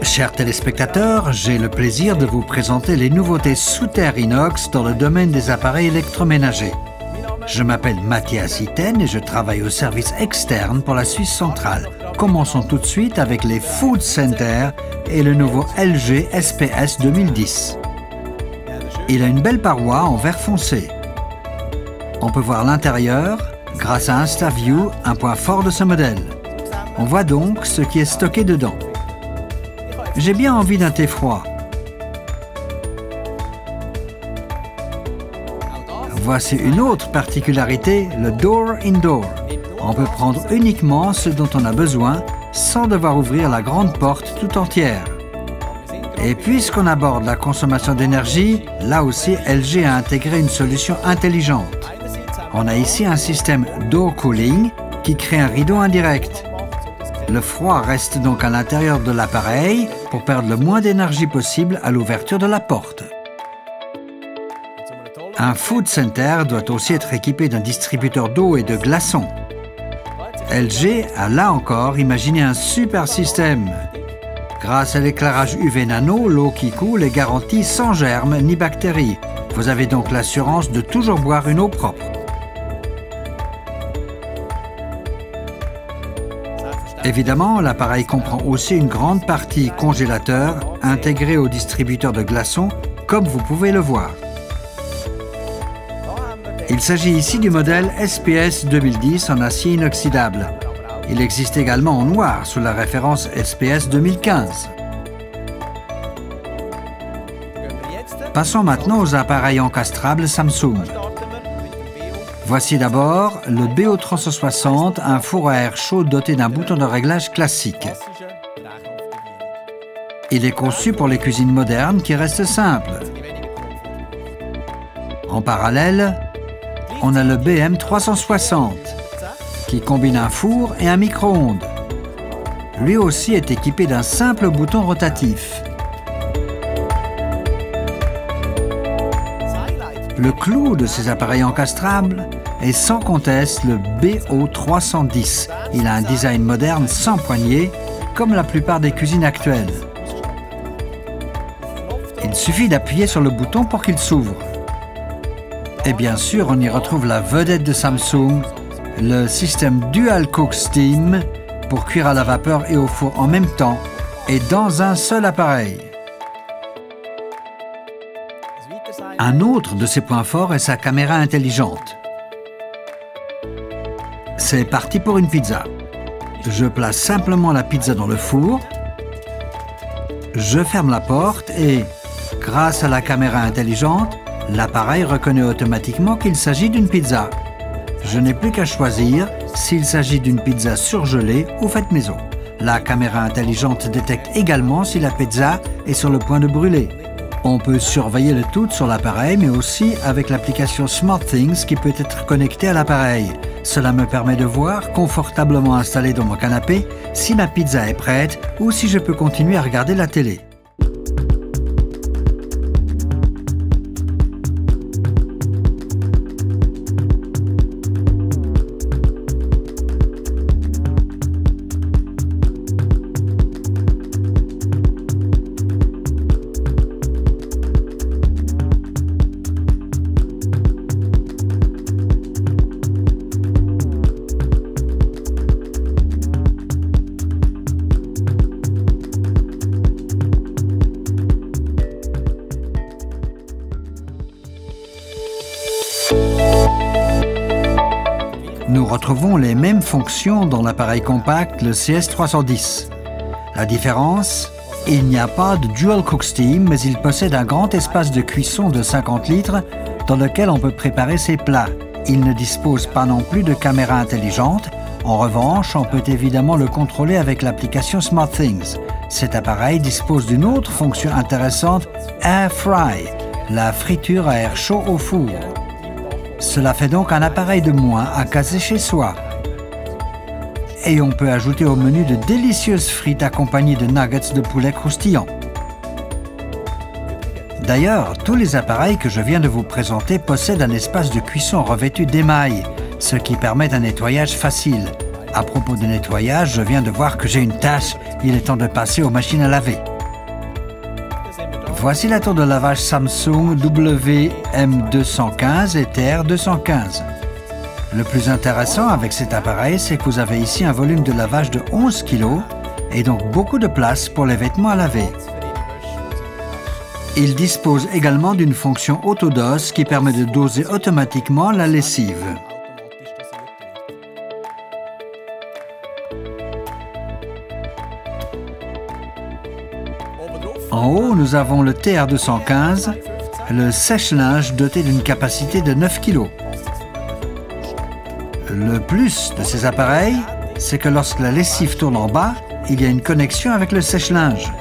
Chers téléspectateurs, j'ai le plaisir de vous présenter les nouveautés sous terre inox dans le domaine des appareils électroménagers. Je m'appelle Mathias Itten et je travaille au service externe pour la Suisse centrale. Commençons tout de suite avec les Food Center et le nouveau LG SPS 2010. Il a une belle paroi en verre foncé. On peut voir l'intérieur grâce à InstaView, un point fort de ce modèle. On voit donc ce qui est stocké dedans. J'ai bien envie d'un thé froid. Voici une autre particularité, le Door Indoor. On peut prendre uniquement ce dont on a besoin sans devoir ouvrir la grande porte tout entière. Et puisqu'on aborde la consommation d'énergie, là aussi LG a intégré une solution intelligente. On a ici un système Door Cooling qui crée un rideau indirect. Le froid reste donc à l'intérieur de l'appareil pour perdre le moins d'énergie possible à l'ouverture de la porte. Un Food Center doit aussi être équipé d'un distributeur d'eau et de glaçons. LG a là encore imaginé un super système. Grâce à l'éclairage UV nano, l'eau qui coule est garantie sans germes ni bactéries. Vous avez donc l'assurance de toujours boire une eau propre. Évidemment, l'appareil comprend aussi une grande partie congélateur intégrée au distributeur de glaçons, comme vous pouvez le voir. Il s'agit ici du modèle SPS 2010 en acier inoxydable. Il existe également en noir sous la référence SPS 2015. Passons maintenant aux appareils encastrables Samsung. Voici d'abord le BO360, un four à air chaud doté d'un bouton de réglage classique. Il est conçu pour les cuisines modernes qui restent simples. En parallèle, on a le BM360, qui combine un four et un micro-ondes. Lui aussi est équipé d'un simple bouton rotatif. Le clou de ces appareils encastrables est sans conteste le BO310. Il a un design moderne sans poignée, comme la plupart des cuisines actuelles. Il suffit d'appuyer sur le bouton pour qu'il s'ouvre. Et bien sûr, on y retrouve la vedette de Samsung, le système Dual Cook Steam pour cuire à la vapeur et au four en même temps et dans un seul appareil. Un autre de ses points forts est sa caméra intelligente. C'est parti pour une pizza. Je place simplement la pizza dans le four, je ferme la porte et, grâce à la caméra intelligente, l'appareil reconnaît automatiquement qu'il s'agit d'une pizza. Je n'ai plus qu'à choisir s'il s'agit d'une pizza surgelée ou faite maison. La caméra intelligente détecte également si la pizza est sur le point de brûler. On peut surveiller le tout sur l'appareil, mais aussi avec l'application SmartThings qui peut être connectée à l'appareil. Cela me permet de voir, confortablement installé dans mon canapé, si ma pizza est prête ou si je peux continuer à regarder la télé. Nous retrouvons les mêmes fonctions dans l'appareil compact, le CS310. La différence, il n'y a pas de Dual Cook Steam, mais il possède un grand espace de cuisson de 50 litres dans lequel on peut préparer ses plats. Il ne dispose pas non plus de caméra intelligente. En revanche, on peut évidemment le contrôler avec l'application SmartThings. Cet appareil dispose d'une autre fonction intéressante, Air Fry, la friture à air chaud au four. Cela fait donc un appareil de moins à caser chez soi. Et on peut ajouter au menu de délicieuses frites accompagnées de nuggets de poulet croustillants. D'ailleurs, tous les appareils que je viens de vous présenter possèdent un espace de cuisson revêtu d'émail, ce qui permet un nettoyage facile. À propos de nettoyage, je viens de voir que j'ai une tache. Il est temps de passer aux machines à laver. Voici la tour de lavage Samsung WM215 et TR215. Le plus intéressant avec cet appareil, c'est que vous avez ici un volume de lavage de 11 kg et donc beaucoup de place pour les vêtements à laver. Il dispose également d'une fonction autodose qui permet de doser automatiquement la lessive. En haut, nous avons le TR215, le sèche-linge doté d'une capacité de 9 kg. Le plus de ces appareils, c'est que lorsque la lessive tourne en bas, il y a une connexion avec le sèche-linge.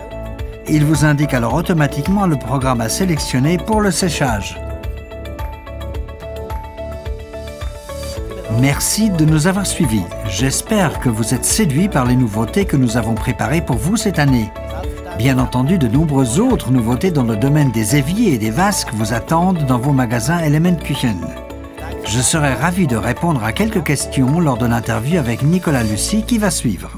Il vous indique alors automatiquement le programme à sélectionner pour le séchage. Merci de nous avoir suivis. J'espère que vous êtes séduits par les nouveautés que nous avons préparées pour vous cette année. Bien entendu, de nombreuses autres nouveautés dans le domaine des éviers et des vasques vous attendent dans vos magasins Element Küchen. Je serai ravi de répondre à quelques questions lors de l'interview avec Nicolas Lucy qui va suivre.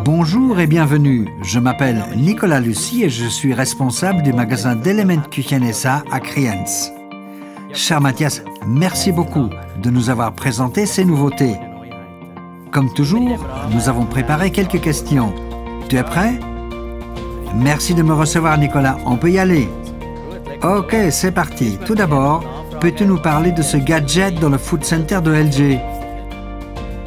Bonjour et bienvenue, je m'appelle Nicolas Lucy et je suis responsable du magasin d'Element Küchen SA à Kriens. Cher Mathias, merci beaucoup de nous avoir présenté ces nouveautés. Comme toujours, nous avons préparé quelques questions. Tu es prêt? Merci de me recevoir, Nicolas. On peut y aller. Ok, c'est parti. Tout d'abord, peux-tu nous parler de ce gadget dans le Food Center de LG?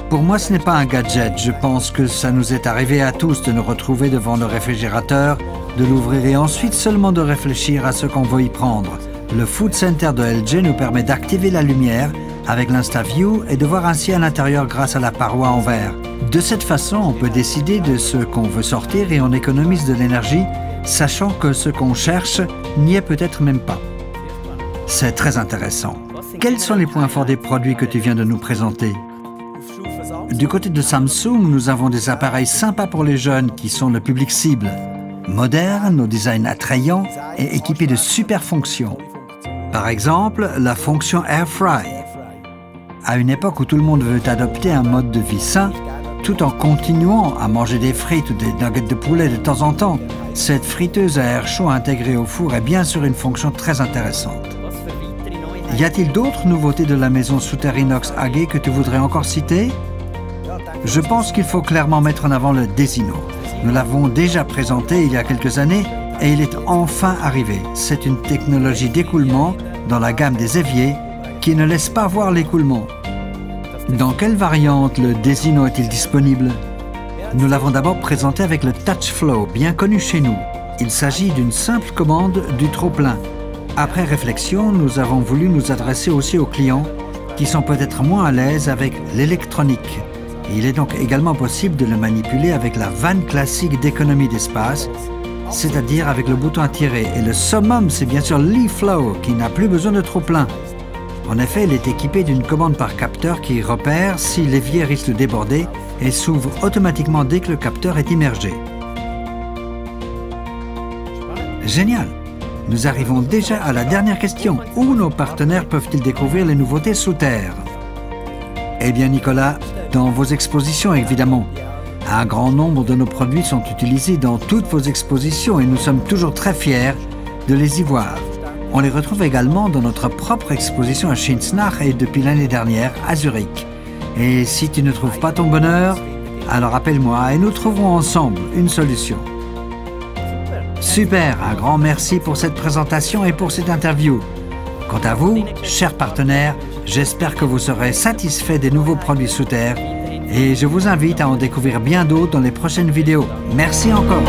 Pour moi, ce n'est pas un gadget. Je pense que ça nous est arrivé à tous de nous retrouver devant le réfrigérateur, de l'ouvrir et ensuite seulement de réfléchir à ce qu'on veut y prendre. Le Food Center de LG nous permet d'activer la lumière avec l'InstaView et de voir ainsi à l'intérieur grâce à la paroi en verre. De cette façon, on peut décider de ce qu'on veut sortir et on économise de l'énergie, sachant que ce qu'on cherche n'y est peut-être même pas. C'est très intéressant. Quels sont les points forts des produits que tu viens de nous présenter? Du côté de Samsung, nous avons des appareils sympas pour les jeunes qui sont le public cible. Modernes, au design attrayant et équipés de super fonctions. Par exemple, la fonction Air Fry. À une époque où tout le monde veut adopter un mode de vie sain, tout en continuant à manger des frites ou des nuggets de poulet de temps en temps, cette friteuse à air chaud intégrée au four est bien sûr une fonction très intéressante. Y a-t-il d'autres nouveautés de la maison Souterinox AG que tu voudrais encore citer? Je pense qu'il faut clairement mettre en avant le Desino. Nous l'avons déjà présenté il y a quelques années et il est enfin arrivé. C'est une technologie d'écoulement dans la gamme des éviers qui ne laisse pas voir l'écoulement. Dans quelle variante le Desino est-il disponible? Nous l'avons d'abord présenté avec le TouchFlow, bien connu chez nous. Il s'agit d'une simple commande du trop-plein. Après réflexion, nous avons voulu nous adresser aussi aux clients qui sont peut-être moins à l'aise avec l'électronique. Il est donc également possible de le manipuler avec la vanne classique d'économie d'espace, c'est-à-dire avec le bouton à tirer. Et le summum, c'est bien sûr l'e-flow, qui n'a plus besoin de trop-plein. En effet, il est équipé d'une commande par capteur qui repère si l'évier risque de déborder et s'ouvre automatiquement dès que le capteur est immergé. Génial! Nous arrivons déjà à la dernière question. Où nos partenaires peuvent-ils découvrir les nouveautés sous terre? Eh bien, Nicolas, dans vos expositions, évidemment. Un grand nombre de nos produits sont utilisés dans toutes vos expositions et nous sommes toujours très fiers de les y voir. On les retrouve également dans notre propre exposition à Schinsnach et depuis l'année dernière à Zurich. Et si tu ne trouves pas ton bonheur, alors appelle-moi et nous trouverons ensemble une solution. Super, un grand merci pour cette présentation et pour cette interview. Quant à vous, chers partenaires, j'espère que vous serez satisfaits des nouveaux produits sous terre et je vous invite à en découvrir bien d'autres dans les prochaines vidéos. Merci encore.